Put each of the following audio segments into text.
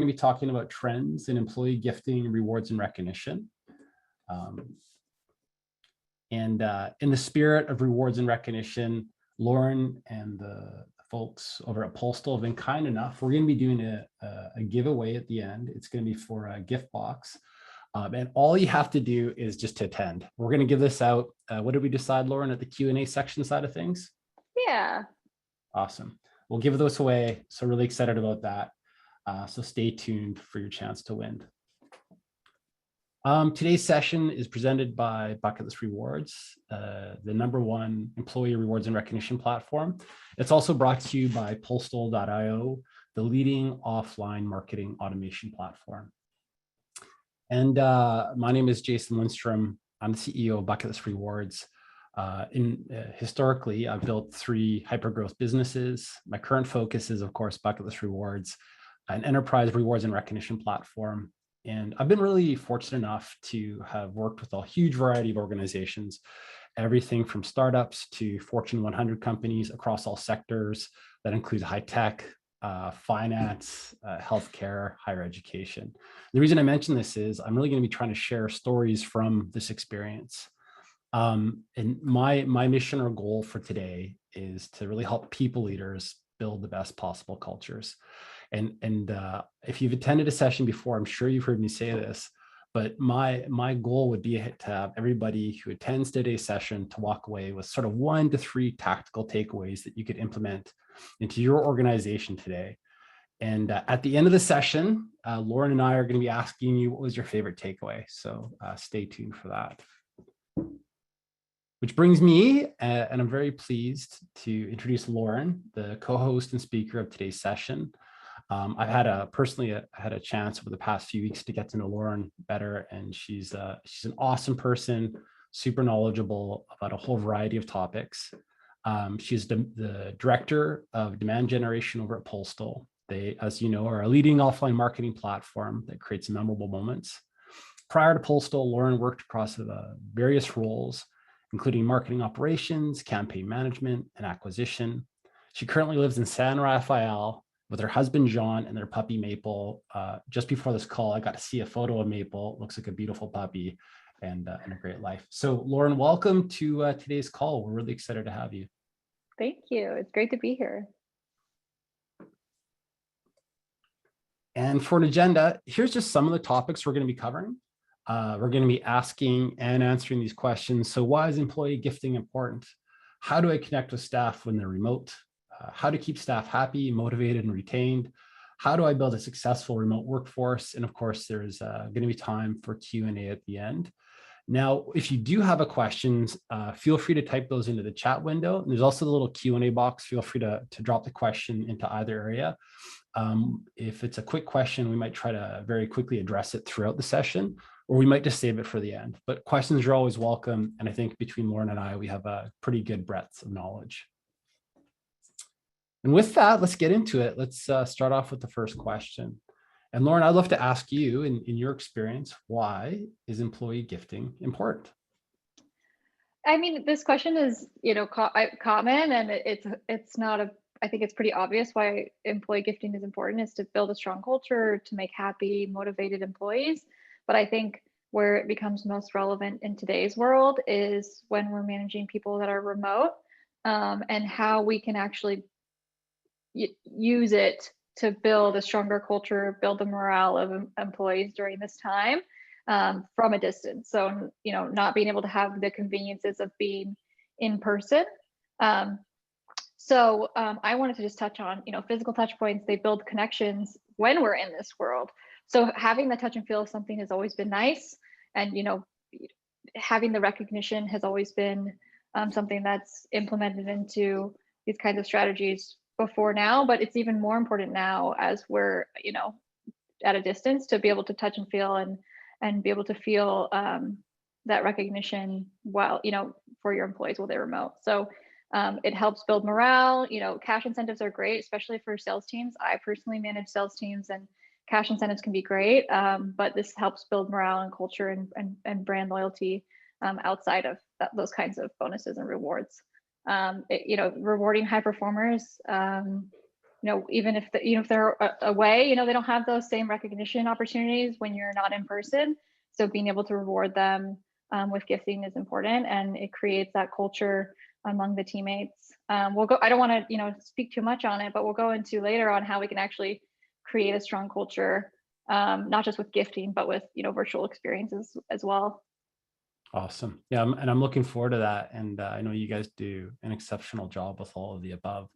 going to be talking about trends in employee gifting, rewards, and recognition. In the spirit of rewards and recognition, Lauren and the folks over at Postal have been kind enough. We're going to be doing a giveaway at the end. It's going to be for a gift box. And all you have to do is just to attend. We're going to give this out. What did we decide, Lauren, at the Q&A section side of things? Yeah. Awesome. We'll give those away. So really excited about that. So stay tuned for your chance to win. Today's session is presented by Bucket List Rewards, the #1 employee rewards and recognition platform. It's also brought to you by Postal.io, the leading offline marketing automation platform. And my name is Jason Lindstrom. I'm the CEO of Bucket List Rewards. Historically, I've built 3 hypergrowth businesses. My current focus is, of course, Bucket List Rewards, an enterprise rewards and recognition platform. And I've been really fortunate enough to have worked with a huge variety of organizations, everything from startups to Fortune 100 companies across all sectors. That includes high tech, finance, healthcare, higher education. The reason I mention this is I'm really going to be trying to share stories from this experience. And my mission or goal for today is to really help people leaders build the best possible cultures. And if you've attended a session before, I'm sure you've heard me say this, but my goal would be to have everybody who attends today's session to walk away with sort of 1 to 3 tactical takeaways that you could implement into your organization today. And at the end of the session, Lauren and I are going to be asking you what was your favorite takeaway. So stay tuned for that. Which brings me, and I'm very pleased to introduce Lauren, the co-host and speaker of today's session. I've personally had a chance over the past few weeks to get to know Lauren better, and she's an awesome person, super knowledgeable about a whole variety of topics. She's the director of demand generation over at Postal. They, as you know, are a leading offline marketing platform that creates memorable moments. Prior to Postal, Lauren worked across various roles, including marketing operations, campaign management, and acquisition. She currently lives in San Rafael with her husband, John, and their puppy, Maple. Just before this call, I got to see a photo of Maple. Looks like a beautiful puppy and a great life. So Lauren, welcome to today's call. We're really excited to have you. Thank you. It's great to be here. And for an agenda, here's just some of the topics we're going to be covering. We're going to be asking and answering these questions. So why is employee gifting important? How do I connect with staff when they're remote? How to keep staff happy, motivated, and retained? How do I build a successful remote workforce? And of course, there's going to be time for Q&A at the end. Now, if you do have questions, feel free to type those into the chat window. And there's also the little Q&A box. Feel free to drop the question into either area. If it's a quick question, we might try to very quickly address it throughout the session, or we might just save it for the end. But questions are always welcome. And I think between Lauren and I, we have a pretty good breadth of knowledge. And with that, let's get into it. Let's start off with the first question. And Lauren, I'd love to ask you, in your experience, why is employee gifting important? I mean, this question is, common, and it's not I think it's pretty obvious why employee gifting is important, is to build a strong culture, to make happy, motivated employees. But I think where it becomes most relevant in today's world is when we're managing people that are remote, and how we can actually use it to build a stronger culture, build the morale of employees during this time, from a distance. So, not being able to have the conveniences of being in person. So I wanted to just touch on, physical touch points. They build connections when we're in this world. So having the touch and feel of something has always been nice. And, having the recognition has always been something that's implemented into these kinds of strategies before now, but it's even more important now as we're, at a distance, to be able to touch and feel and be able to feel that recognition while, for your employees while they're remote. So it helps build morale. Cash incentives are great, especially for sales teams. I personally manage sales teams, and cash incentives can be great, but this helps build morale and culture and brand loyalty outside of those kinds of bonuses and rewards. Rewarding high performers even if if they're away, they don't have those same recognition opportunities when you're not in person. So being able to reward them with gifting is important, and it creates that culture among the teammates. We'll go. I don't want to speak too much on it, but we'll go into later on how we can actually create a strong culture, not just with gifting, but with virtual experiences as well. Awesome. Yeah, and I'm looking forward to that. And I know you guys do an exceptional job with all of the above.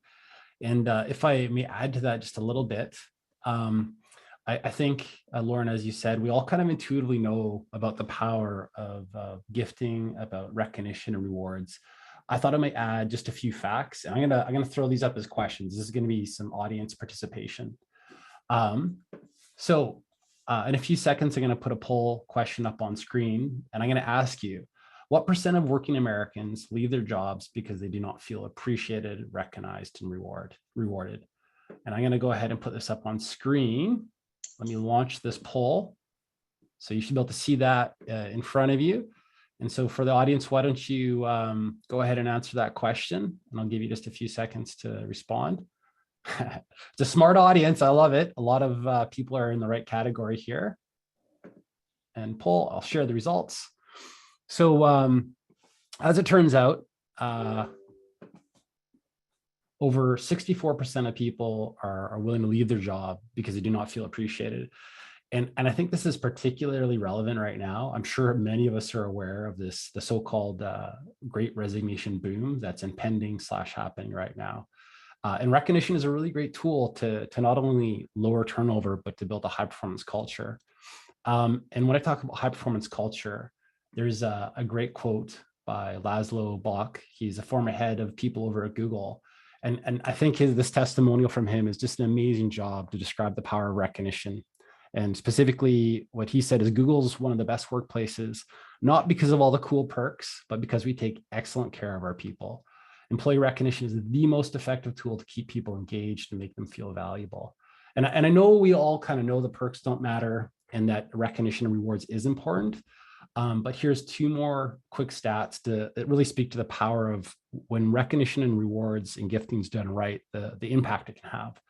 And if I may add to that just a little bit, I think, Lauren, as you said, we all kind of intuitively know about the power of gifting, about recognition and rewards. I thought I might add just a few facts, and I'm gonna throw these up as questions. This is going to be some audience participation. So in a few seconds, I'm going to put a poll question up on screen, and I'm going to ask you, what % of working Americans leave their jobs because they do not feel appreciated, recognized, and rewarded? And I'm going to go ahead and put this up on screen. Let me launch this poll. So you should be able to see that in front of you. And so for the audience, why don't you go ahead and answer that question, and I'll give you just a few seconds to respond. It's a smart audience. I love it. A lot of people are in the right category here. And poll, I'll share the results. So as it turns out, over 64% of people are willing to leave their job because they do not feel appreciated. And I think this is particularly relevant right now. I'm sure many of us are aware of the so-called great resignation boom that's impending / happening right now. And recognition is a really great tool to not only lower turnover, but to build a high performance culture. And when I talk about high performance culture, there's a great quote by Laszlo Bock. He's a former head of people over at Google. And I think this testimonial from him is just an amazing job to describe the power of recognition. And specifically, what he said is Google's one of the best workplaces, not because of all the cool perks, but because we take excellent care of our people. Employee recognition is the most effective tool to keep people engaged and make them feel valuable. And I know we all kind of know the perks don't matter and that recognition and rewards is important. But here's two more quick stats that really speak to the power of when recognition and rewards and gifting is done right, the impact it can have.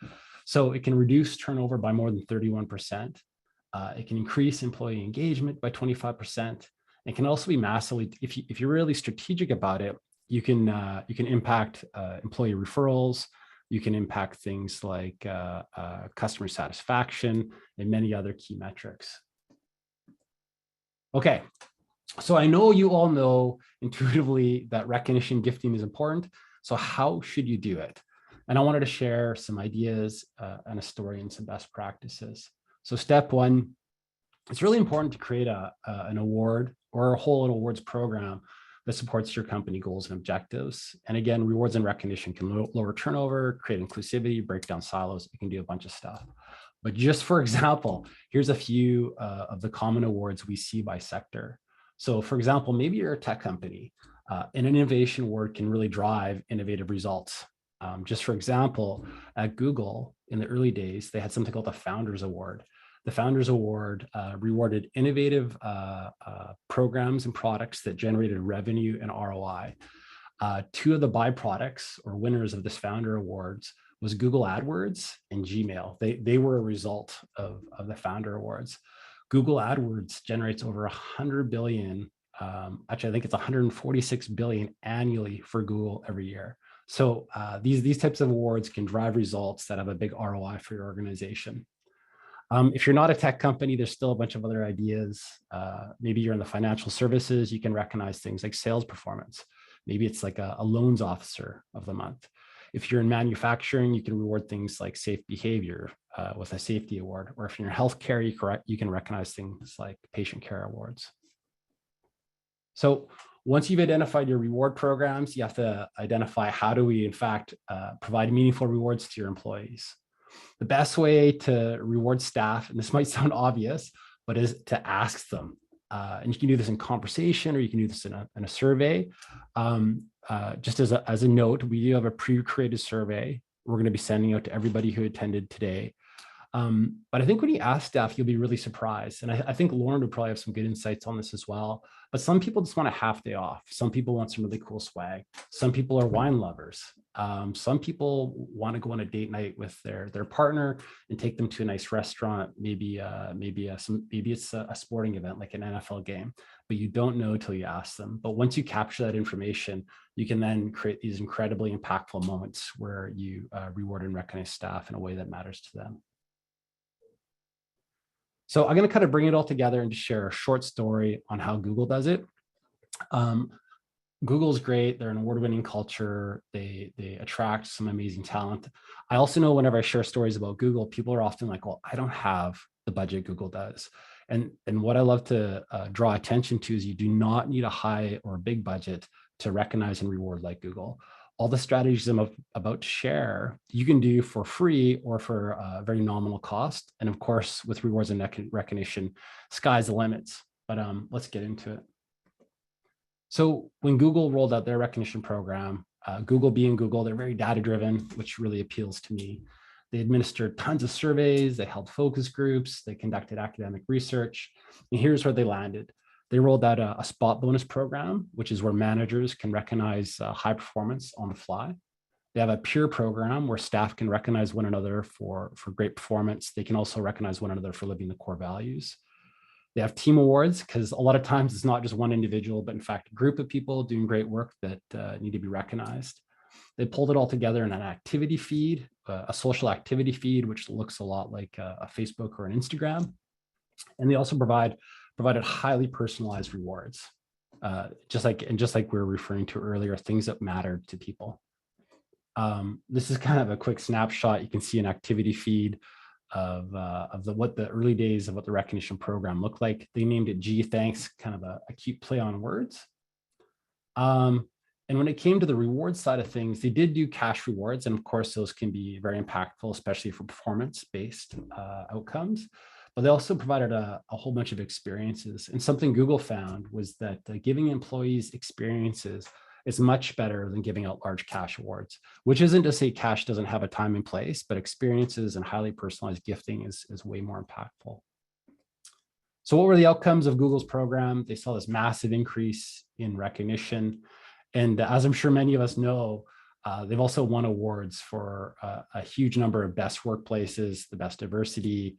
So it can reduce turnover by more than 31%. It can increase employee engagement by 25%. It can also be massively, if you're really strategic about it, you can impact employee referrals. You can impact things like customer satisfaction and many other key metrics. Okay, so I know you all know intuitively that recognition gifting is important. So how should you do it? And I wanted to share some ideas and a story and some best practices. So step one, it's really important to create an award or a whole awards program that supports your company goals and objectives. And again, rewards and recognition can lower turnover, create inclusivity, break down silos. It can do a bunch of stuff. But just for example, here's a few of the common awards we see by sector. So for example, maybe you're a tech company. An innovation award can really drive innovative results. Just for example, at Google, in the early days, they had something called the Founders Award. The Founders Award rewarded innovative programs and products that generated revenue and ROI. Two of the byproducts or winners of this Founder Awards was Google AdWords and Gmail. They were a result of the Founder Awards. Google AdWords generates over 100 billion, actually I think it's 146 billion annually for Google every year. So these types of awards can drive results that have a big ROI for your organization. If you're not a tech company, there's still a bunch of other ideas. Maybe you're in the financial services, you can recognize things like sales performance. Maybe it's like a loans officer of the month. If you're in manufacturing, you can reward things like safe behavior with a safety award. Or if you're in healthcare, you can recognize things like patient care awards. So once you've identified your reward programs, you have to identify how do we, in fact, provide meaningful rewards to your employees. The best way to reward staff, and this might sound obvious, but is to ask them. And you can do this in conversation, or you can do this in a survey. Just as a note, we do have a pre-created survey we're going to be sending out to everybody who attended today. But I think when you ask staff, you'll be really surprised. And I think Lauren would probably have some good insights on this as well. But some people just want a half day off. Some people want some really cool swag. Some people are wine lovers. Some people want to go on a date night with their partner and take them to a nice restaurant. Maybe it's a sporting event like an NFL game, but you don't know until you ask them. But once you capture that information, you can then create these incredibly impactful moments where you reward and recognize staff in a way that matters to them. So I'm going to kind of bring it all together and just share a short story on how Google does it. Google's great. They're an award-winning culture. They attract some amazing talent. I also know whenever I share stories about Google, people are often like, well, I don't have the budget Google does. And what I love to draw attention to is you do not need a high or a big budget to recognize and reward like Google. All the strategies I'm about to share, you can do for free or for a very nominal cost. And of course, with rewards and recognition, sky's the limits. But let's get into it. So when Google rolled out their recognition program, Google being Google, they're very data-driven, which really appeals to me. They administered tons of surveys, they held focus groups, they conducted academic research, and here's where they landed. They rolled out a spot bonus program, which is where managers can recognize high performance on the fly. They have a peer program where staff can recognize one another for great performance. They can also recognize one another for living the core values. They have team awards because a lot of times it's not just one individual, but in fact, a group of people doing great work that need to be recognized. They pulled it all together in an activity feed, a social activity feed, which looks a lot like a Facebook or an Instagram. And they also provided highly personalized rewards, just like we were referring to earlier, things that mattered to people. This is kind of a quick snapshot. You can see an activity feed of what the early days of what the recognition program looked like. They named it Gee Thanks, kind of a cute play on words. And when it came to the reward side of things, they did do cash rewards. And of course, those can be very impactful, especially for performance-based outcomes. But they also provided a whole bunch of experiences. And something Google found was that giving employees experiences is much better than giving out large cash awards, which isn't to say cash doesn't have a time and place, but experiences and highly personalized gifting is way more impactful. So what were the outcomes of Google's program? They saw this massive increase in recognition. And as I'm sure many of us know, they've also won awards for a huge number of best workplaces, the best diversity,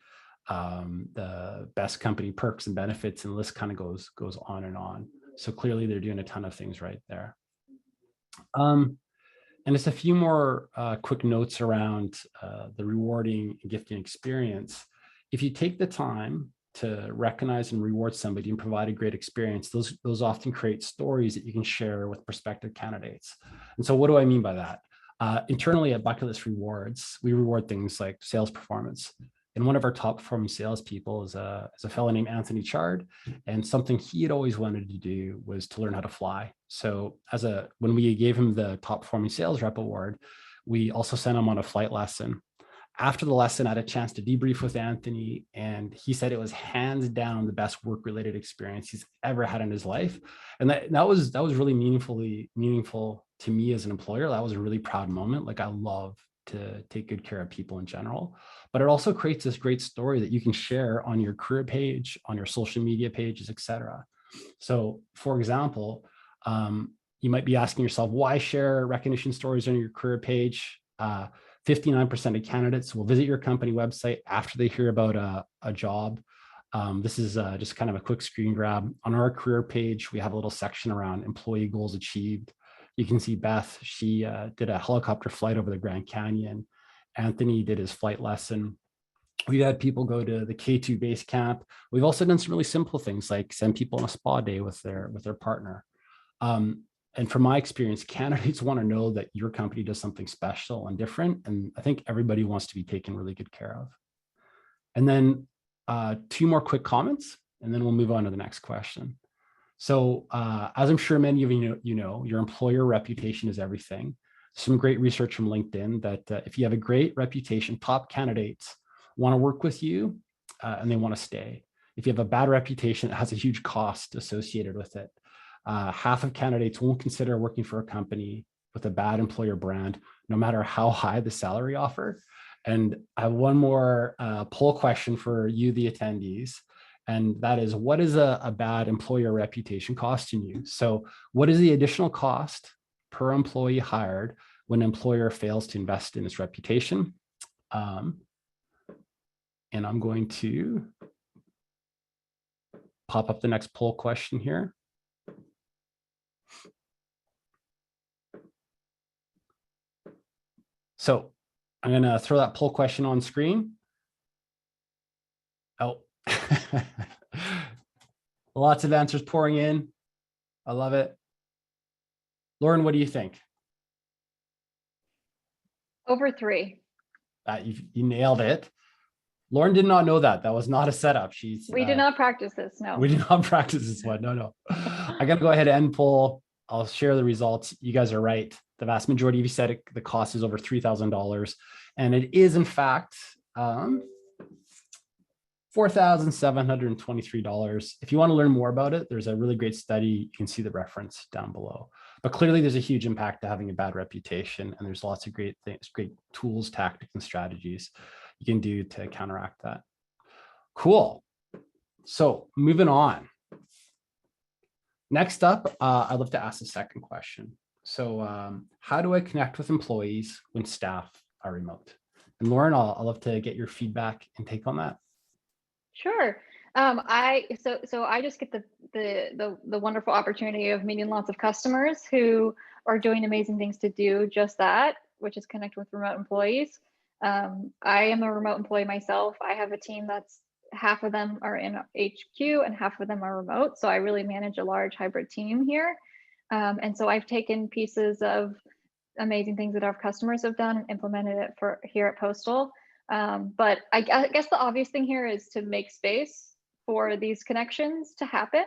the best company perks and benefits, and the list kind of goes on and on. So clearly they're doing a ton of things right there. And just a few more quick notes around the rewarding and gifting experience. If you take the time to recognize and reward somebody and provide a great experience, those often create stories that you can share with prospective candidates. And so what do I mean by that? Internally at Bucket List Rewards, we reward things like sales performance. And one of our top performing salespeople is a fellow named Anthony Chard. And something he had always wanted to do was to learn how to fly. So when we gave him the top performing sales rep award, we also sent him on a flight lesson. After the lesson, I had a chance to debrief with Anthony, and he said it was hands down the best work-related experience he's ever had in his life. And that was really meaningful to me as an employer. That was a really proud moment. Like, I love to take good care of people in general, but it also creates this great story that you can share on your career page, on your social media pages, etc. So, for example, you might be asking yourself, why share recognition stories on your career page? 59% of candidates will visit your company website after they hear about a job. This is just kind of a quick screen grab. On our career page, we have a little section around employee goals achieved. You can see Beth, she did a helicopter flight over the Grand Canyon. Anthony did his flight lesson. We've had people go to the K2 base camp. We've also done some really simple things like send people on a spa day with their partner. And from my experience, candidates want to know that your company does something special and different. And I think everybody wants to be taken really good care of. And then 2 more quick comments, and then we'll move on to the next question. So as I'm sure many of you know, your employer reputation is everything. Some great research from LinkedIn that if you have a great reputation, top candidates want to work with you and they want to stay. If you have a bad reputation, it has a huge cost associated with it. Half of candidates won't consider working for a company with a bad employer brand, no matter how high the salary offer. And I have one more poll question for you, the attendees. And that is, what is a bad employer reputation costing you? So what is the additional cost per employee hired when an employer fails to invest in its reputation? And I'm going to pop up the next poll question here. So I'm going to throw that poll question on screen. Oh, lots of answers pouring in. I love it. Lauren, what do you think? Over 3. You nailed it. Lauren did not know that. That was not a setup. We did not practice this. No. We did not practice this one. No. I got to go ahead and end poll. I'll share the results. You guys are right. The vast majority of you said the cost is over $3,000. And it is, in fact, $4,723. If you want to learn more about it, there's a really great study. You can see the reference down below. But clearly, there's a huge impact to having a bad reputation. And there's lots of great things, great tools, tactics, and strategies you can do to counteract that. Cool. So moving on. Next up, I'd love to ask the second question. So how do I connect with employees when staff are remote? And Lauren, I'll love to get your feedback and take on that. Sure. I just get the wonderful opportunity of meeting lots of customers who are doing amazing things to do just that, which is connect with remote employees. I am a remote employee myself. I have a team that's half of them are in HQ and half of them are remote. So I really manage a large hybrid team here. And so I've taken pieces of amazing things that our customers have done and implemented it for here at Postal. But I guess the obvious thing here is to make space for these connections to happen.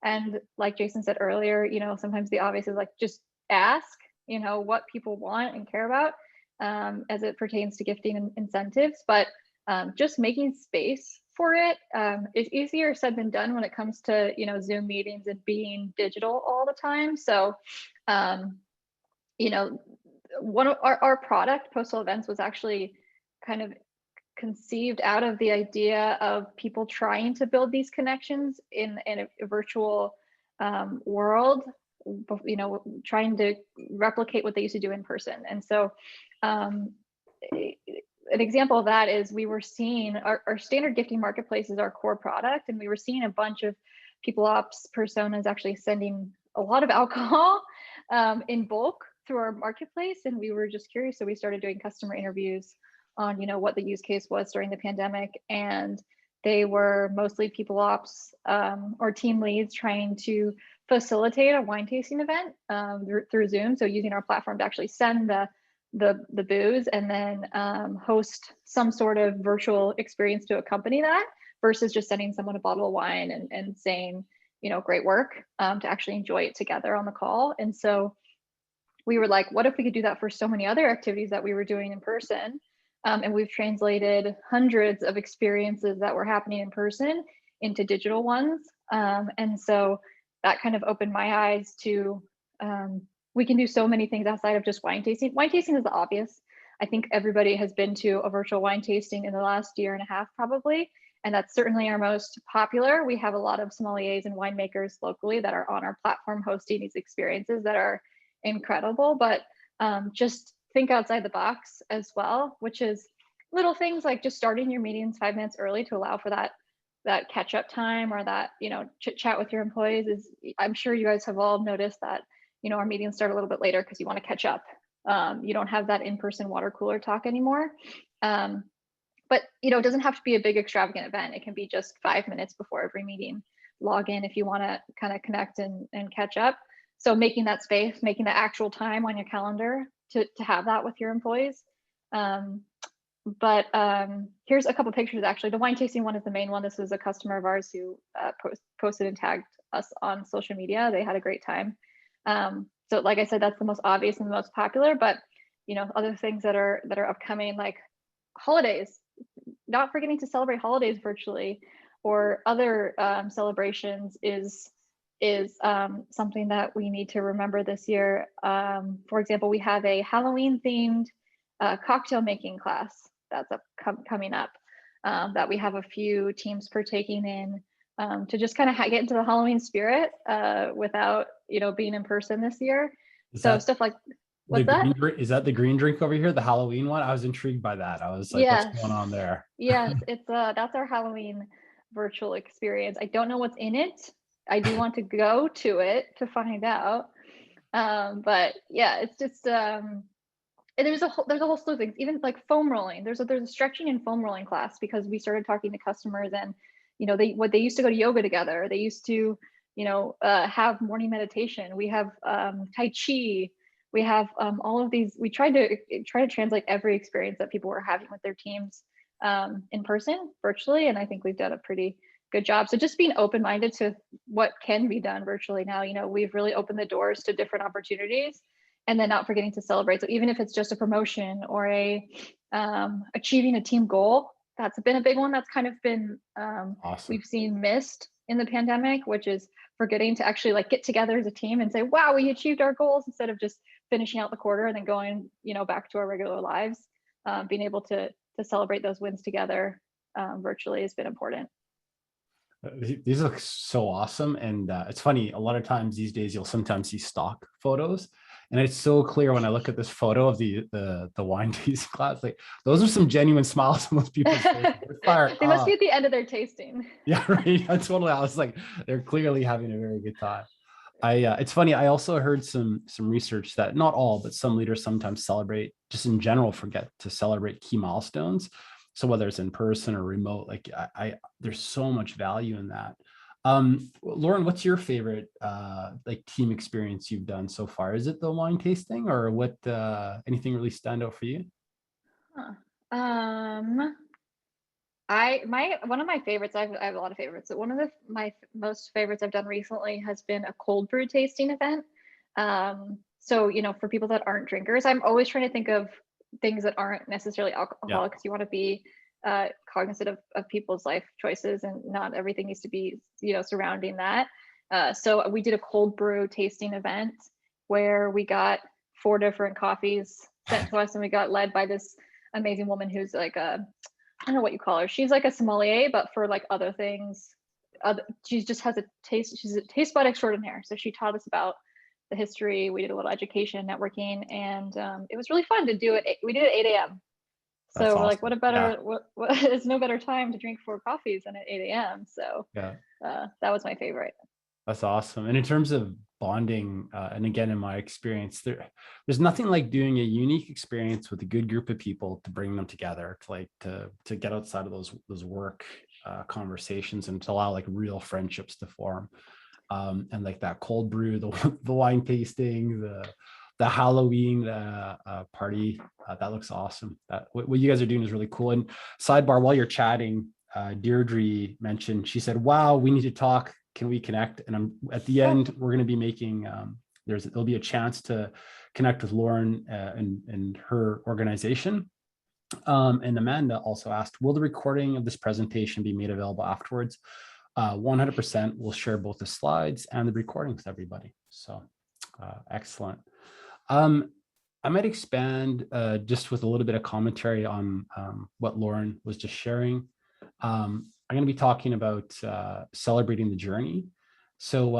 And like Jason said earlier, sometimes the obvious is like, just ask, what people want and care about as it pertains to gifting and incentives. But just making space for it is easier said than done when it comes to, Zoom meetings and being digital all the time. So, one of our product, Postal Events, was actually kind of conceived out of the idea of people trying to build these connections in a virtual world, trying to replicate what they used to do in person. And so an example of that is we were seeing our standard gifting marketplace is our core product, and we were seeing a bunch of people ops personas actually sending a lot of alcohol in bulk through our marketplace. And we were just curious, so we started doing customer interviews on what the use case was during the pandemic, and they were mostly people ops or team leads trying to facilitate a wine tasting event through Zoom. So using our platform to actually send the booze and then host some sort of virtual experience to accompany that, versus just sending someone a bottle of wine and saying, great work, to actually enjoy it together on the call. And so we were like, what if we could do that for so many other activities that we were doing in person? And we've translated hundreds of experiences that were happening in person into digital ones. And so that kind of opened my eyes to, we can do so many things outside of just wine tasting. Wine tasting is the obvious. I think everybody has been to a virtual wine tasting in the last year and a half, probably. And that's certainly our most popular. We have a lot of sommeliers and winemakers locally that are on our platform hosting these experiences that are incredible. But just think outside the box as well, which is little things like just starting your meetings 5 minutes early to allow for that catch up time, or that chit chat with your employees. Is, I'm sure you guys have all noticed that our meetings start a little bit later because you want to catch up. You don't have that in-person water cooler talk anymore. But it doesn't have to be a big extravagant event. It can be just 5 minutes before every meeting. Log in if you want to kind of connect and catch up. So making that space, making the actual time on your calendar to have that with your employees. But here's a couple of pictures. Actually, the wine tasting one is the main one. This is a customer of ours who posted and tagged us on social media. They had a great time. So like I said, that's the most obvious and the most popular, but other things that are upcoming, like holidays, not forgetting to celebrate holidays virtually, or other celebrations is something that we need to remember this year. For example, we have a Halloween themed cocktail making class that's coming up, that we have a few teams partaking in, to just kind of get into the Halloween spirit, without, being in person this year. Is So that stuff like, the what's that? green drink? Is that the green drink over here, the Halloween one? I was intrigued by that. I was like, what's Yes. going on there? Yes, it's that's our Halloween virtual experience. I don't know what's in it. I do want to go to it to find out. But yeah, it's just and there's a whole slew of things, even like foam rolling. There's a stretching and foam rolling class, because we started talking to customers, and they used to go to yoga together. They used to have morning meditation. We have Tai Chi. We have all of these. We tried to translate every experience that people were having with their teams, in person, virtually, and I think we've done a pretty good job. So just being open-minded to what can be done virtually now. We've really opened the doors to different opportunities, and then not forgetting to celebrate. So even if it's just a promotion or achieving a team goal, that's been a big one. That's kind of been Awesome. we've seen missed in the pandemic, which is forgetting to actually like get together as a team and say, wow, we achieved our goals, instead of just finishing out the quarter and then going back to our regular lives. Being able to celebrate those wins together, virtually, has been important. These look so awesome. And it's funny, a lot of times these days, you'll sometimes see stock photos. And it's so clear when I look at this photo of the wine tasting class, like those are some genuine smiles on most people's faces. They must be at the end of their tasting. Yeah, right. Totally. I was like, they're clearly having a very good time. It's funny. I also heard some research that not all, but some leaders sometimes celebrate, just in general, forget to celebrate key milestones. So whether it's in person or remote, like there's so much value in that. Lauren, what's your favorite like team experience you've done so far? Is it the wine tasting, or what? Anything really stand out for you? Huh. One of my favorites. I have a lot of favorites. One of my most favorites I've done recently has been a cold brew tasting event. So for people that aren't drinkers, I'm always trying to think of things that aren't necessarily alcoholic, because you want to be cognizant of people's life choices, and not everything needs to be surrounding that. So we did a cold brew tasting event where we got 4 different coffees sent to us, and we got led by this amazing woman who's like I don't know what you call her. She's like a sommelier, but for like other things. She just has a taste. She's a taste bud extraordinaire. So she taught us about the history. We did a little education, networking, and it was really fun to do it. We did it at 8 a.m. That's So we're like, awesome. what a better, what is no better time to drink 4 coffees than at 8 a.m. So Yeah. that was my favorite. That's awesome. And in terms of bonding, and again, in my experience, there's nothing like doing a unique experience with a good group of people to bring them together, to get outside of those work conversations, and to allow like real friendships to form. And like that cold brew, the wine tasting, the Halloween party, that looks awesome. What you guys are doing is really cool. And sidebar, while you're chatting, Deirdre mentioned, she said, wow, we need to talk. Can we connect? And at the end, we're going to be making, there'll be a chance to connect with Lauren and her organization. And Amanda also asked, will the recording of this presentation be made available afterwards? 100%. We'll share both the slides and the recording with everybody. So excellent. I might expand just with a little bit of commentary on what Lauren was just sharing. I'm going to be talking about celebrating the journey. So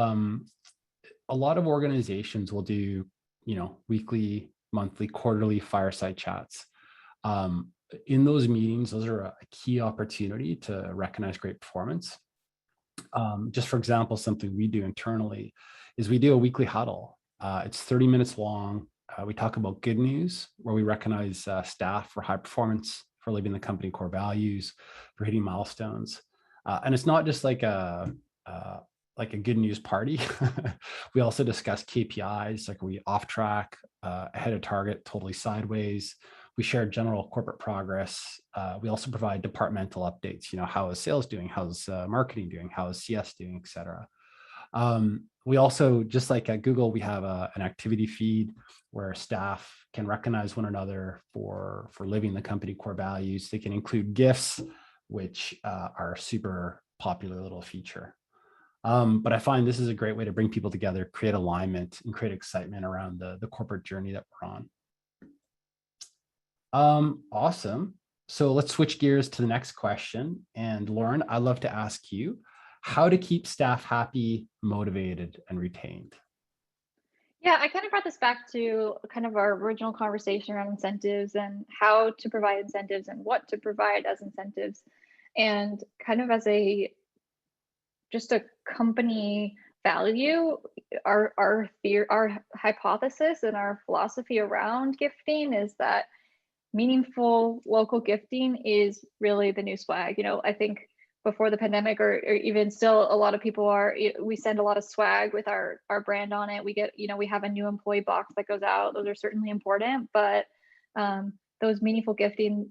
a lot of organizations will do, weekly, monthly, quarterly fireside chats. In those meetings, those are a key opportunity to recognize great performance. Just for example, something we do internally is we do a weekly huddle. It's 30 minutes long. We talk about good news, where we recognize staff for high performance, for living the company core values, for hitting milestones. And it's not just like a good news party. We also discuss KPIs, like are we off track, ahead of target, totally sideways. We share general corporate progress. We also provide departmental updates. How is sales doing? How's marketing doing? How is CS doing, et cetera. We also, just like at Google, we have an activity feed where staff can recognize one another for living the company core values. They can include GIFs, which are a super popular little feature. But I find this is a great way to bring people together, create alignment, and create excitement around the corporate journey that we're on. Awesome. So let's switch gears to the next question. And Lauren, I'd love to ask you how to keep staff happy, motivated, and retained. Yeah, I kind of brought this back to kind of our original conversation around incentives and how to provide incentives and what to provide as incentives. And kind of as a just a company value, our hypothesis and our philosophy around gifting is that meaningful local gifting is really the new swag. I think before the pandemic or even still, a lot of people we send a lot of swag with our brand on it. We get, we have a new employee box that goes out. Those are certainly important, but those meaningful gifting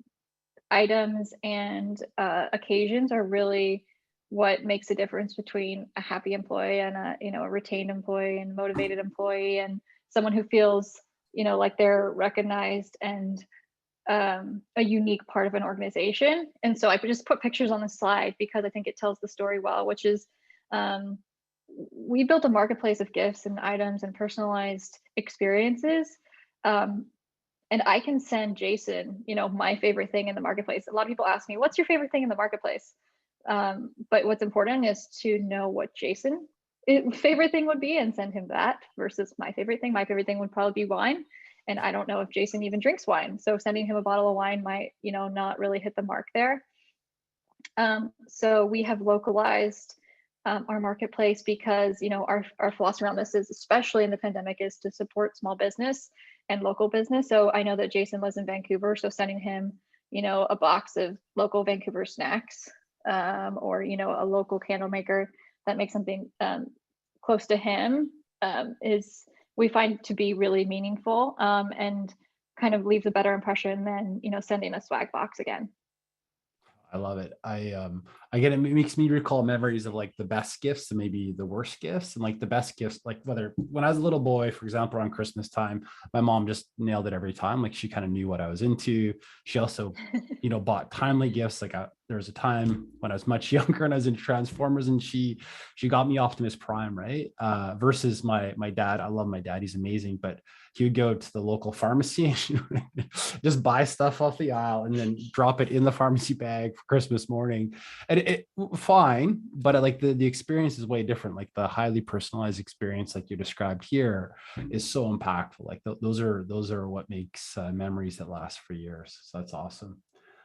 items and occasions are really what makes a difference between a happy employee and a retained employee and motivated employee and someone who feels like they're recognized and a unique part of an organization. And so I could just put pictures on the slide because I think it tells the story well, which is we built a marketplace of gifts and items and personalized experiences. And I can send Jason, my favorite thing in the marketplace. A lot of people ask me, what's your favorite thing in the marketplace? But what's important is to know what Jason's favorite thing would be and send him that versus my favorite thing. My favorite thing would probably be wine. And I don't know if Jason even drinks wine. So sending him a bottle of wine might, not really hit the mark there. So we have localized our marketplace because, our philosophy around this is, especially in the pandemic, is to support small business and local business. So I know that Jason lives in Vancouver. So sending him, a box of local Vancouver snacks or, a local candle maker that makes something close to him is we find to be really meaningful and kind of leaves a better impression than sending a swag box again. I love it. I get it. It makes me recall memories of like the best gifts and maybe the worst gifts, and like the best gifts, like whether when I was a little boy, for example, around Christmas time, my mom just nailed it every time. Like she kind of knew what I was into. She also, bought timely gifts. Like there was a time when I was much younger and I was into Transformers, and she got me Optimus Prime, right? Versus my dad. I love my dad. He's amazing, but he would go to the local pharmacy and just buy stuff off the aisle and then drop it in the pharmacy bag for Christmas morning. And it fine, but like the experience is way different. Like the highly personalized experience, like you described here, is so impactful. Like those are what makes memories that last for years. So that's awesome.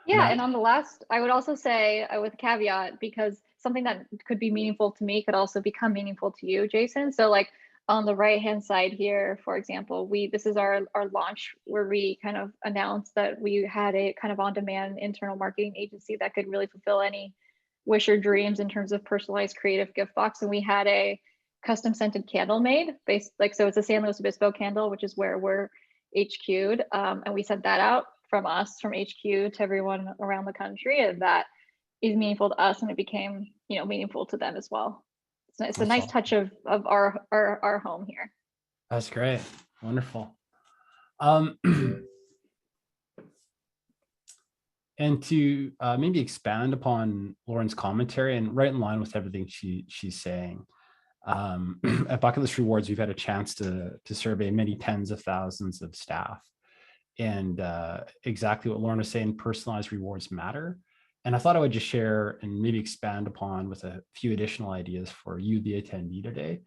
Yeah, and on the last, I would also say with a caveat, because something that could be meaningful to me could also become meaningful to you, Jason. So like on the right hand side here, for example, this is our launch where we kind of announced that we had a kind of on-demand internal marketing agency that could really fulfill any wish or dreams in terms of personalized creative gift box. And we had a custom scented candle made so it's a San Luis Obispo candle, which is where we're HQ'd. And we sent that out from HQ to everyone around the country, and that is meaningful to us, and it became meaningful to them as well. So it's a nice touch of our home here. That's great. Wonderful. And to maybe expand upon Lauren's commentary and right in line with everything she's saying, at Bucket List Rewards, we've had a chance to survey many tens of thousands of staff. And exactly what Lauren was saying, personalized rewards matter. And I thought I would just share and maybe expand upon with a few additional ideas for you, the attendee today.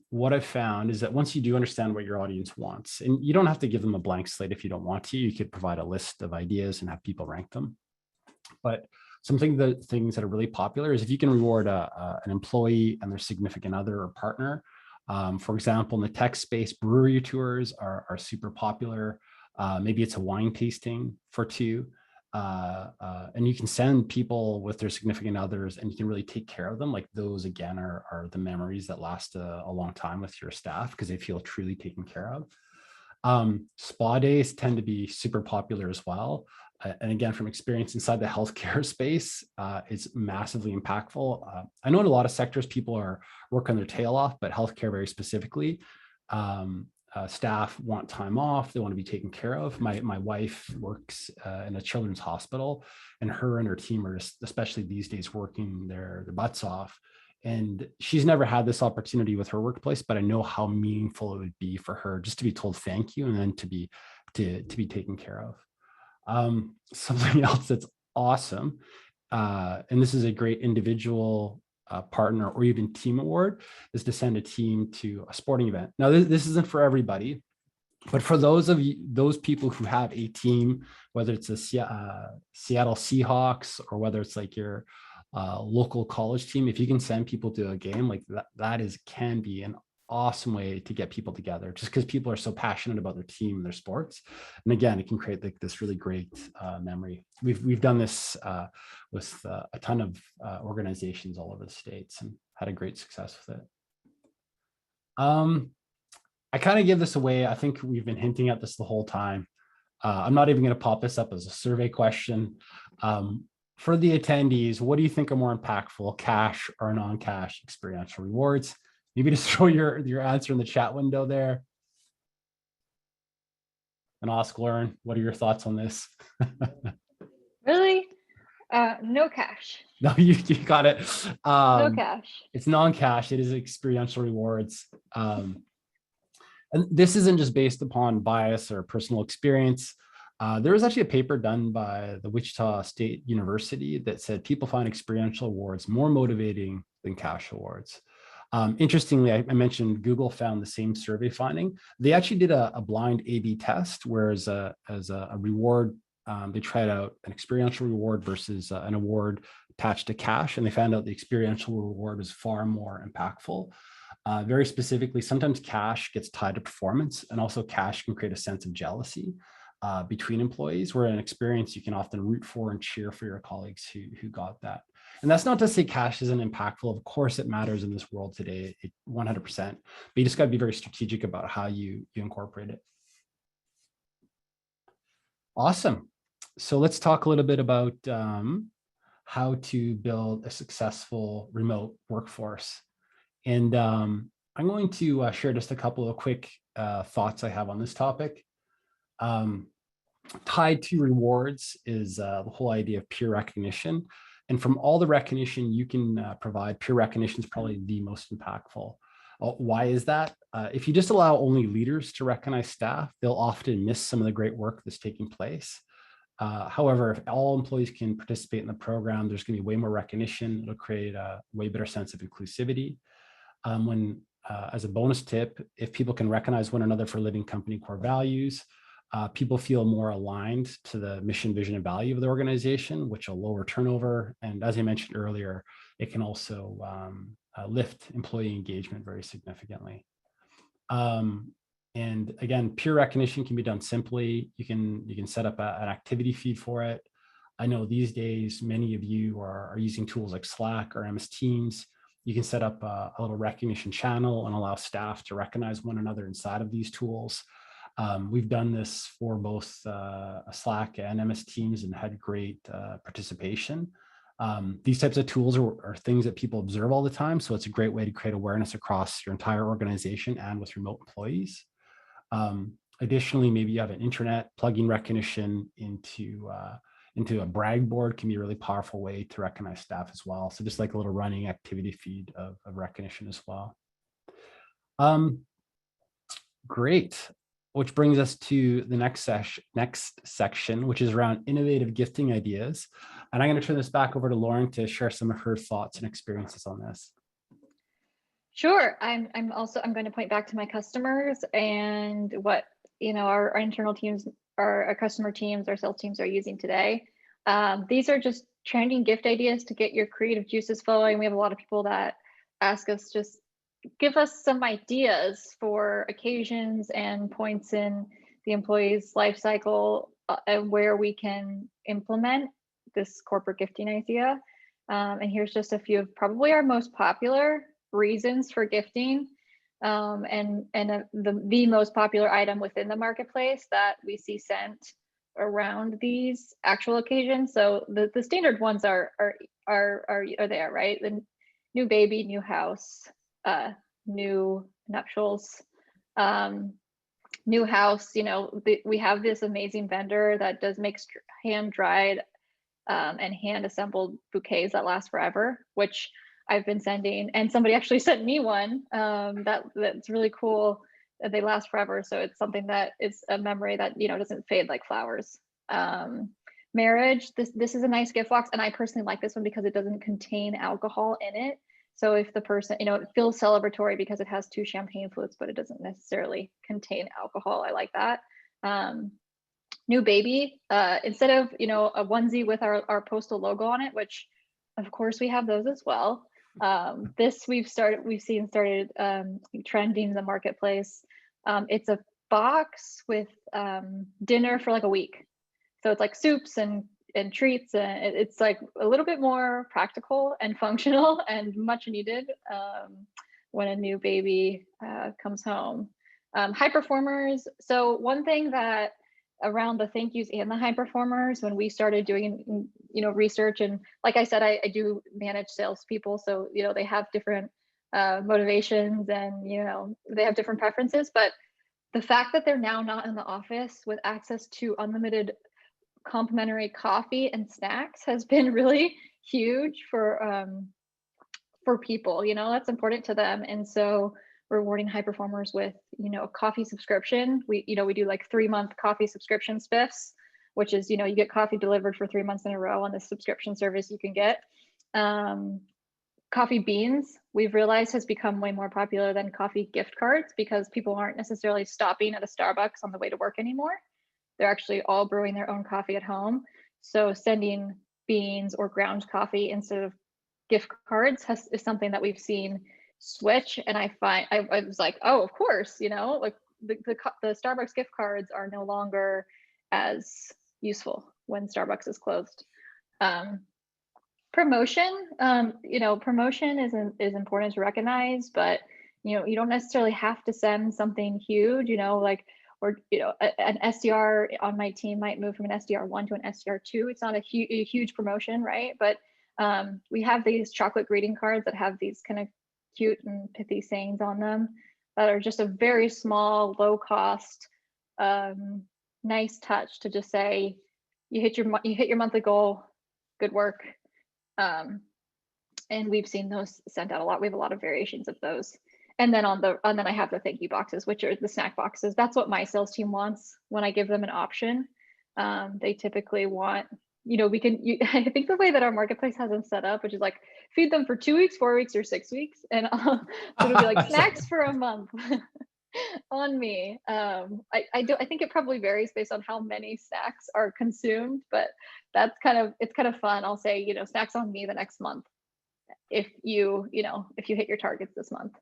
What I've found is that once you do understand what your audience wants, and you don't have to give them a blank slate if you don't want to, you could provide a list of ideas and have people rank them. But things that are really popular is if you can reward an employee and their significant other or partner. For example, in the tech space, brewery tours are super popular. Maybe it's a wine tasting for two. And you can send people with their significant others and you can really take care of them. Like those, again, are the memories that last a long time with your staff because they feel truly taken care of. Spa days tend to be super popular as well. And again, from experience inside the healthcare space, it's massively impactful. I know in a lot of sectors, people are working their tail off, but healthcare very specifically, staff want time off. They want to be taken care of. My wife works in a children's hospital, and her team are especially these days working their butts off. And she's never had this opportunity with her workplace, but I know how meaningful it would be for her just to be told thank you and then to be taken care of. Something else that's awesome, and this is a great individual partner or even team award, is to send a team to a sporting event. Now, this isn't for everybody, but for those people who have a team, whether it's the Seattle Seahawks or whether it's like your local college team, if you can send people to a game like that, can be an awesome way to get people together, just because people are so passionate about their team and their sports. And again, it can create like this really great memory. We've done this with a ton of organizations all over the States and had a great success with it. I kind of give this away. I think we've been hinting at this the whole time. I'm not even going to pop this up as a survey question. For the attendees, what do you think are more impactful, cash or non-cash experiential rewards? Maybe just throw your answer in the chat window there. And ask Lauren, what are your thoughts on this? Really? No cash. No, you got it. No cash. It's non-cash. It is experiential rewards. And this isn't just based upon bias or personal experience. There was actually a paper done by the Wichita State University that said people find experiential awards more motivating than cash awards. Interestingly, I mentioned Google found the same survey finding. They actually did a blind A/B test, whereas as a reward, they tried out an experiential reward versus an award attached to cash, and they found out the experiential reward was far more impactful. Very specifically, sometimes cash gets tied to performance, and also cash can create a sense of jealousy between employees, where in experience you can often root for and cheer for your colleagues who got that. And that's not to say cash isn't impactful. Of course, it matters in this world today, 100%. But you just got to be very strategic about how you incorporate it. Awesome. So let's talk a little bit about how to build a successful remote workforce. And I'm going to share just a couple of quick thoughts I have on this topic. Tied to rewards is the whole idea of peer recognition. And from all the recognition you can provide, peer recognition is probably the most impactful. Why is that? If you just allow only leaders to recognize staff, they'll often miss some of the great work that's taking place. However, if all employees can participate in the program, there's going to be way more recognition. It'll create a way better sense of inclusivity. As a bonus tip, if people can recognize one another for living company core values, people feel more aligned to the mission, vision, and value of the organization, which will lower turnover. And as I mentioned earlier, it can also lift employee engagement very significantly. And again, peer recognition can be done simply. You can set up an activity feed for it. I know these days, many of you are using tools like Slack or MS Teams. You can set up a little recognition channel and allow staff to recognize one another inside of these tools. We've done this for both Slack and MS Teams and had great participation. These types of tools are things that people observe all the time. So it's a great way to create awareness across your entire organization and with remote employees. Additionally, maybe you have an intranet plugging recognition into a brag board can be a really powerful way to recognize staff as well. So just like a little running activity feed of recognition as well. Great. Which brings us to the next section, which is around innovative gifting ideas. And I'm going to turn this back over to Lauren to share some of her thoughts and experiences on this. Sure. I'm going to point back to my customers and what our internal teams, our customer teams, our sales teams are using today. These are just trending gift ideas to get your creative juices flowing. We have a lot of people that ask us, just give us some ideas for occasions and points in the employee's life cycle where we can implement this corporate gifting idea. And here's just a few of probably our most popular reasons for gifting, and the most popular item within the marketplace that we see sent around these actual occasions. So the standard ones are there, right? The new baby, new house, new nuptials, new house. We have this amazing vendor that does make hand dried and hand assembled bouquets that last forever, which I've been sending, and somebody actually sent me one that's really cool. They last forever, so it's something that is a memory that doesn't fade like flowers. Marriage, this is a nice gift box, and I personally like this one because it doesn't contain alcohol in it. So if the person, it feels celebratory because it has 2 champagne flutes, but it doesn't necessarily contain alcohol. I like that. New baby, instead of, a onesie with our postal logo on it, which of course we have those as well. This we've seen started trending in the marketplace. It's a box with dinner for like a week. So it's like soups and treats, and it's like a little bit more practical and functional and much needed when a new baby comes home. High performers. So one thing that around the thank yous and the high performers, when we started doing research, and like I said, I do manage salespeople, so they have different motivations, and they have different preferences, but the fact that they're now not in the office with access to unlimited complimentary coffee and snacks has been really huge for people. That's important to them, and so rewarding high performers with a coffee subscription. We do like 3-month coffee subscription spiffs, which is you get coffee delivered for 3 months in a row on this subscription service you can get. Coffee beans, we've realized, has become way more popular than coffee gift cards because people aren't necessarily stopping at a Starbucks on the way to work anymore. They're actually all brewing their own coffee at home. So sending beans or ground coffee instead of gift cards is something that we've seen switch. And I was like, oh, of course, like the Starbucks gift cards are no longer as useful when Starbucks is closed. Promotion, promotion is important to recognize, but you don't necessarily have to send something huge, or an SDR on my team might move from an SDR1 to an SDR2. It's not a huge promotion, right? But we have these chocolate greeting cards that have these kind of cute and pithy sayings on them that are just a very small, low cost, nice touch to just say you hit your monthly goal, good work. And we've seen those sent out a lot. We have a lot of variations of those. And then I have the thank you boxes, which are the snack boxes. That's what my sales team wants when I give them an option. They typically want, I think the way that our marketplace has them set up, which is like feed them for 2 weeks, 4 weeks, or 6 weeks. And so it'll be like snacks for a month on me. I think it probably varies based on how many snacks are consumed, but it's kind of fun. I'll say, snacks on me the next month if you hit your targets this month.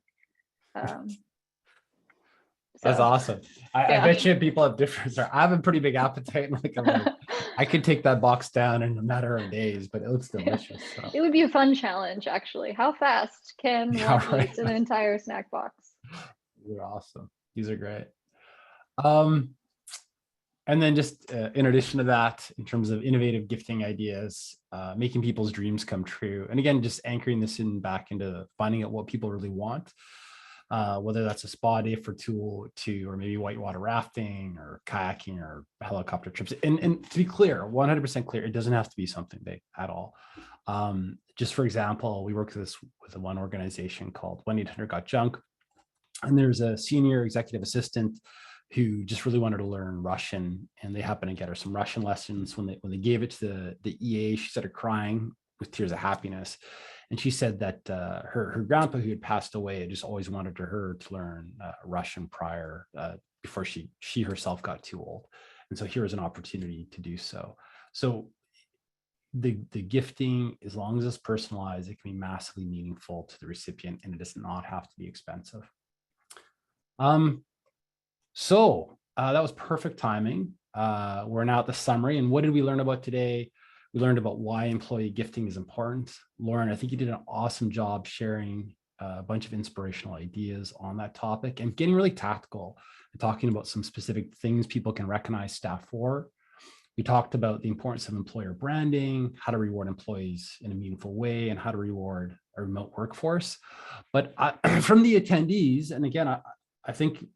That's awesome. I bet you people have different. I have a pretty big appetite, and I could take that box down in a matter of days, but it looks delicious. So. It would be a fun challenge, actually. How fast can one eat an entire snack box? You're awesome. These are great. And then just in addition to that, in terms of innovative gifting ideas, making people's dreams come true. And again, just anchoring this back into finding out what people really want. Whether that's a spa day for or maybe whitewater rafting or kayaking or helicopter trips. And to be clear, 100% clear, it doesn't have to be something big at all. Just for example, we work with one organization called 1-800-GOT-JUNK. And there's a senior executive assistant who just really wanted to learn Russian, and they happened to get her some Russian lessons. When they gave it to the EA, she started crying with tears of happiness. And she said that her grandpa, who had passed away, had just always wanted her to learn Russian prior, before she herself got too old. And so here was an opportunity to do so. So the gifting, as long as it's personalized, it can be massively meaningful to the recipient, and it does not have to be expensive. So that was perfect timing. We're now at the summary. And what did we learn about today? We learned about why employee gifting is important. Lauren, I think you did an awesome job sharing a bunch of inspirational ideas on that topic and getting really tactical and talking about some specific things people can recognize staff for. We talked about the importance of employer branding, how to reward employees in a meaningful way, and how to reward a remote workforce. But from the attendees, and again, I think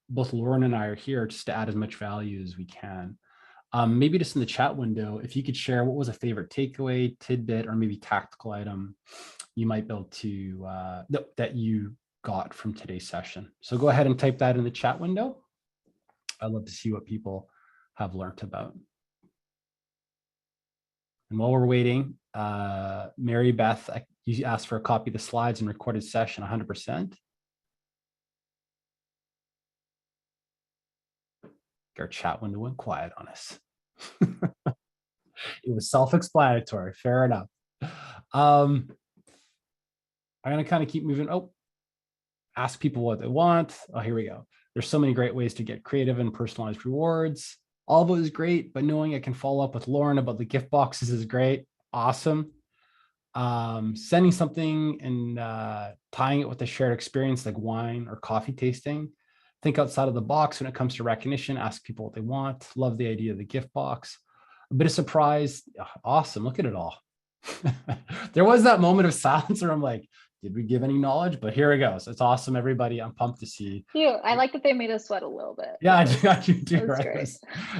both Lauren and I are here just to add as much value as we can. Maybe just in the chat window, if you could share what was a favorite takeaway, tidbit, or maybe tactical item you might be able to, that you got from today's session. So go ahead and type that in the chat window. I'd love to see what people have learned about. And while we're waiting, Mary Beth, you asked for a copy of the slides and recorded session 100%. Our chat window went quiet on us. It was self-explanatory, fair enough. I'm gonna kind of keep moving. Oh, ask people what they want. Oh, here we go. There's so many great ways to get creative and personalized rewards. All of it is great, but knowing I can follow up with Lauren about the gift boxes is great. Awesome. Sending something and tying it with a shared experience like wine or coffee tasting. Think outside of the box when it comes to recognition. Ask people what they want. Love the idea of the gift box. A bit of surprise. Awesome. Look at it all. There was that moment of silence where I'm like, did we give any knowledge? But here it goes. It's awesome, everybody. I'm pumped to see. Cute. I like that they made us sweat a little bit. Yeah, I do. Right?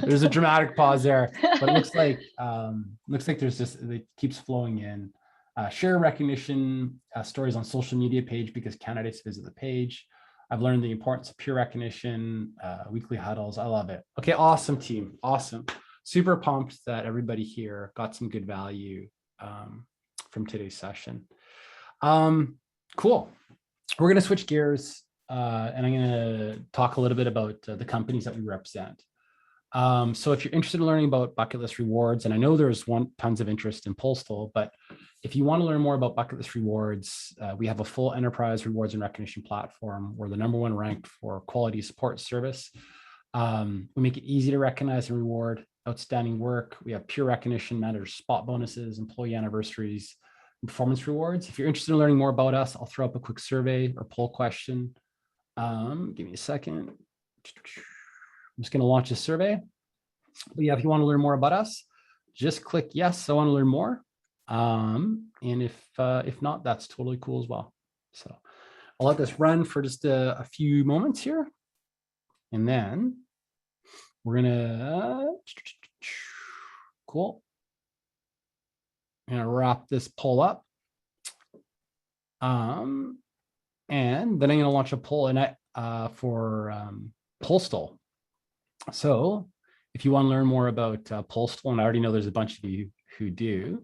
There's a dramatic pause there, but it looks like there's just, it keeps flowing in. Share recognition stories on social media page because candidates visit the page. I've learned the importance of peer recognition, weekly huddles. I love it. Okay, awesome team. Awesome. Super pumped that everybody here got some good value from today's session. Cool. We're going to switch gears and I'm going to talk a little bit about the companies that we represent. So if you're interested in learning about bucket list rewards, and I know there's tons of interest in Postal, but if you want to learn more about bucket list rewards, we have a full enterprise rewards and recognition platform. We're the #1 ranked for quality support service. We make it easy to recognize and reward outstanding work. We have peer recognition, managed spot bonuses, employee anniversaries, and performance rewards. If you're interested in learning more about us, I'll throw up a quick survey or poll question. Give me a second. I'm just going to launch a survey. But yeah, if you want to learn more about us, just click yes, I want to learn more. And if not, that's totally cool as well. So I'll let this run for just a few moments here. And then we're gonna, cool. I'm gonna wrap this poll up. And then I'm gonna launch a poll for Postal. So if you want to learn more about Postal, and I already know there's a bunch of you who do,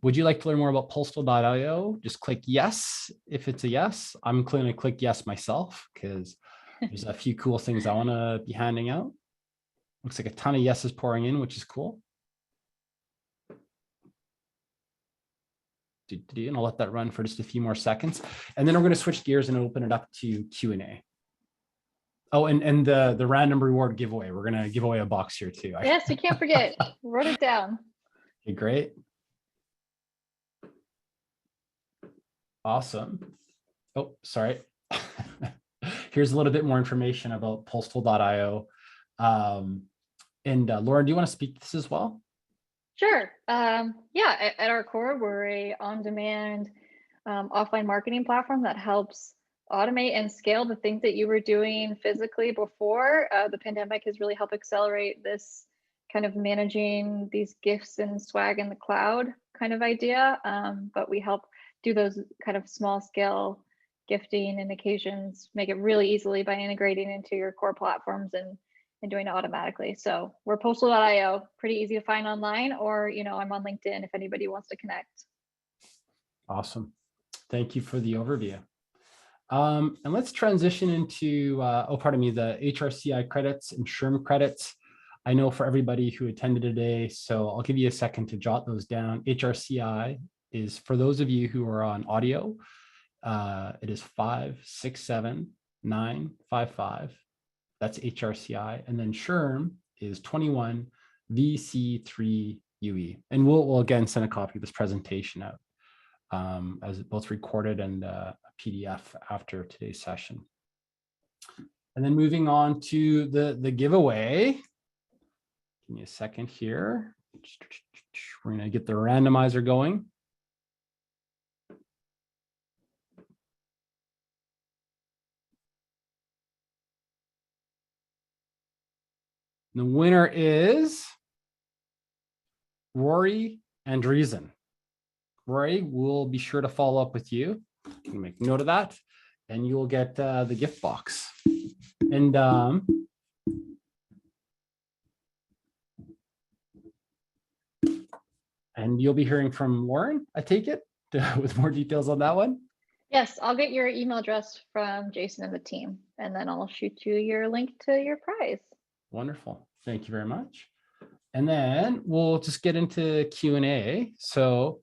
would you like to learn more about postal.io? Just click yes if it's a yes. I'm going to click yes myself because there's a few cool things I want to be handing out. Looks like a ton of yeses pouring in, which is cool. And I'll let that run for just a few more seconds. And then we're going to switch gears and open it up to Q&A. Oh, and the random reward giveaway. We're going to give away a box here too. Yes, we can't forget. Wrote it down. Okay, great. Awesome. Oh, sorry. Here's a little bit more information about postal.io. Lauren, do you want to speak to this as well? Sure. Yeah, at our core, we're a on-demand offline marketing platform that helps automate and scale the things that you were doing physically before. The pandemic has really helped accelerate this kind of managing these gifts and swag in the cloud kind of idea. But we help do those kind of small scale gifting and occasions, make it really easily by integrating into your core platforms and doing it automatically. So we're postal.io, pretty easy to find online, or, you know, I'm on LinkedIn if anybody wants to connect. Awesome. Thank you for the overview. And let's transition into, the HRCI credits and SHRM credits. I know for everybody who attended today, so I'll give you a second to jot those down. HRCI is, for those of you who are on audio, it is 567955. That's HRCI. And then SHRM is 21 VC3UE. And we'll again send a copy of this presentation out as both recorded and a PDF after today's session. And then moving on to the giveaway. Give me a second here. We're going to get the randomizer going. The winner is Rory Andreessen. Rory, we'll be sure to follow up with you. You can make note of that, and you will get the gift box. And And you'll be hearing from Lauren, I take it, with more details on that one? Yes, I'll get your email address from Jason and the team, and then I'll shoot you your link to your prize. Wonderful. Thank you very much. And then we'll just get into Q&A. So,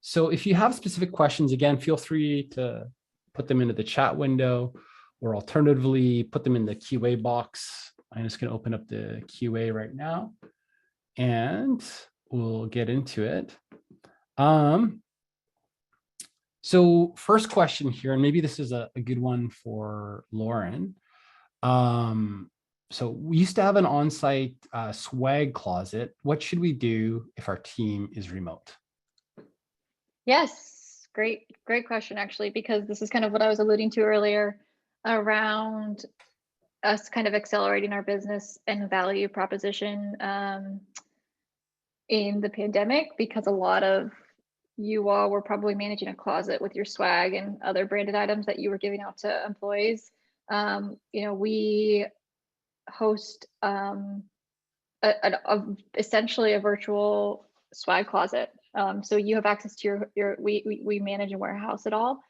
so if you have specific questions, again, feel free to put them into the chat window, or alternatively, put them in the QA box. I'm just going to open up the QA right now, and we'll get into it. So first question here, and maybe this is a good one for Lauren. So we used to have an on-site swag closet. What should we do if our team is remote? Yes, great question, actually, because this is kind of what I was alluding to earlier around us kind of accelerating our business and value proposition in the pandemic, because a lot of you all were probably managing a closet with your swag and other branded items that you were giving out to employees. We host essentially a virtual swag closet. So you have access to we manage and warehouse it all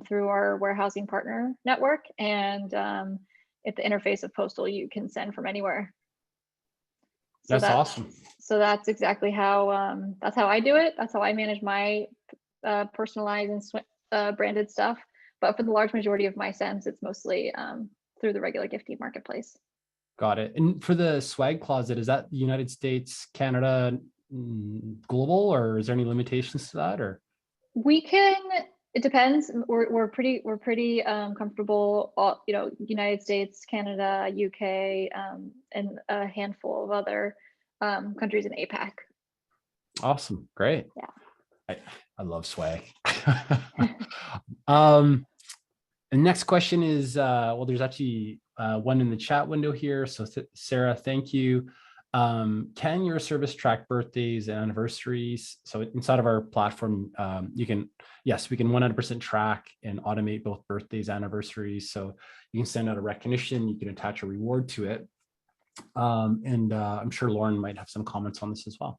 through our warehousing partner network. And at the interface of Postal, you can send from anywhere. So that's awesome. So that's exactly how I do it. That's how I manage my personalized and branded stuff. But for the large majority of my sends, it's mostly through the regular gifting marketplace. Got it. And for the swag closet, is that the United States, Canada, global, or is there any limitations to that? Or it depends. We're pretty comfortable. United States, Canada, UK, and a handful of other countries in APAC. Awesome, great. Yeah, I love swag. The next question is, well, there's actually one in the chat window here. So Sarah, thank you. Can your service track birthdays and anniversaries? So inside of our platform, we can 100% track and automate both birthdays and anniversaries. So you can send out a recognition, you can attach a reward to it. And I'm sure Lauren might have some comments on this as well.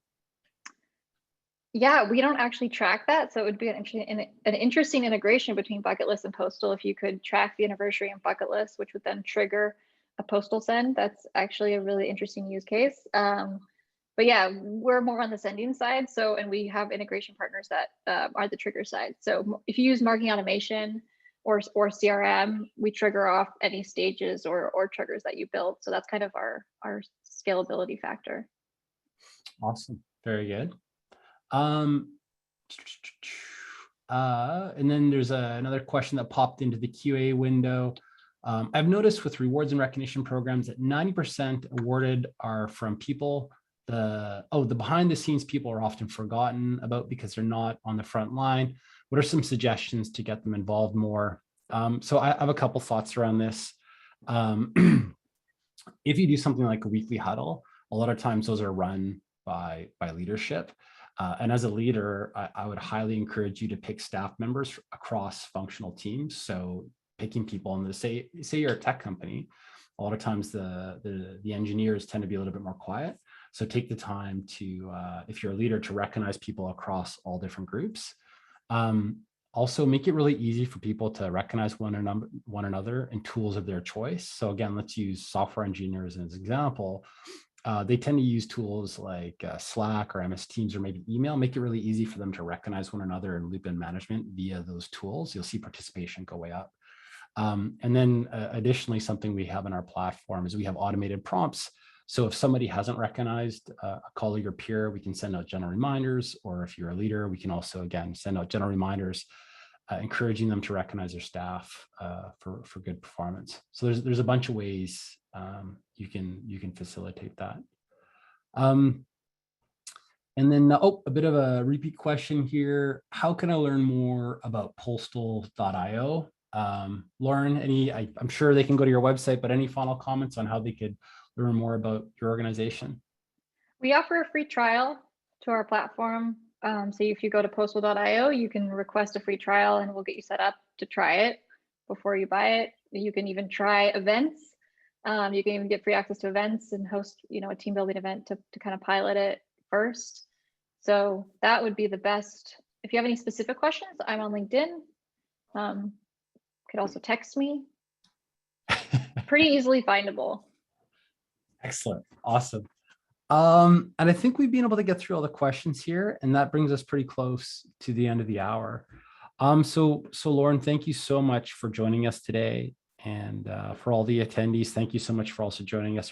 Yeah, we don't actually track that. So it would be an interesting integration between Bucket List and Postal if you could track the anniversary and Bucket List, which would then trigger a Postal send. That's actually a really interesting use case. But yeah, we're more on the sending side. So, and we have integration partners that are the trigger side. So if you use marketing automation or CRM, we trigger off any stages or triggers that you build. So that's kind of our scalability factor. Awesome, very good. And then there's another question that popped into the QA window. I've noticed with rewards and recognition programs that 90% awarded are from people. The behind the scenes people are often forgotten about because they're not on the front line. What are some suggestions to get them involved more? So I have a couple thoughts around this. If you do something like a weekly huddle, a lot of times those are run by leadership. And as a leader, I would highly encourage you to pick staff members across functional teams. So picking people in say you're a tech company, a lot of times the engineers tend to be a little bit more quiet. So take the time to, if you're a leader, to recognize people across all different groups. Also make it really easy for people to recognize one another in tools of their choice. So again, let's use software engineers as an example. They tend to use tools like Slack or MS Teams or maybe email, make it really easy for them to recognize one another and loop in management via those tools. You'll see participation go way up. And then additionally, something we have in our platform is we have automated prompts. So if somebody hasn't recognized a colleague or peer, we can send out general reminders, or if you're a leader, we can also, again, send out general reminders, encouraging them to recognize their staff for good performance. So there's a bunch of ways you can facilitate that. And then, a bit of a repeat question here. How can I learn more about postal.io? Lauren, I'm sure they can go to your website, but any final comments on how they could learn more about your organization? We offer a free trial to our platform. So if you go to postal.io, you can request a free trial and we'll get you set up to try it before you buy it. You can even try events. You can even get free access to events and host, a team building event to kind of pilot it first. So that would be the best. If you have any specific questions, I'm on LinkedIn. Could also text me. Pretty easily findable. Excellent. Awesome. And I think we've been able to get through all the questions here, and that brings us pretty close to the end of the hour. So Lauren, thank you so much for joining us today. And for all the attendees, thank you so much for also joining us.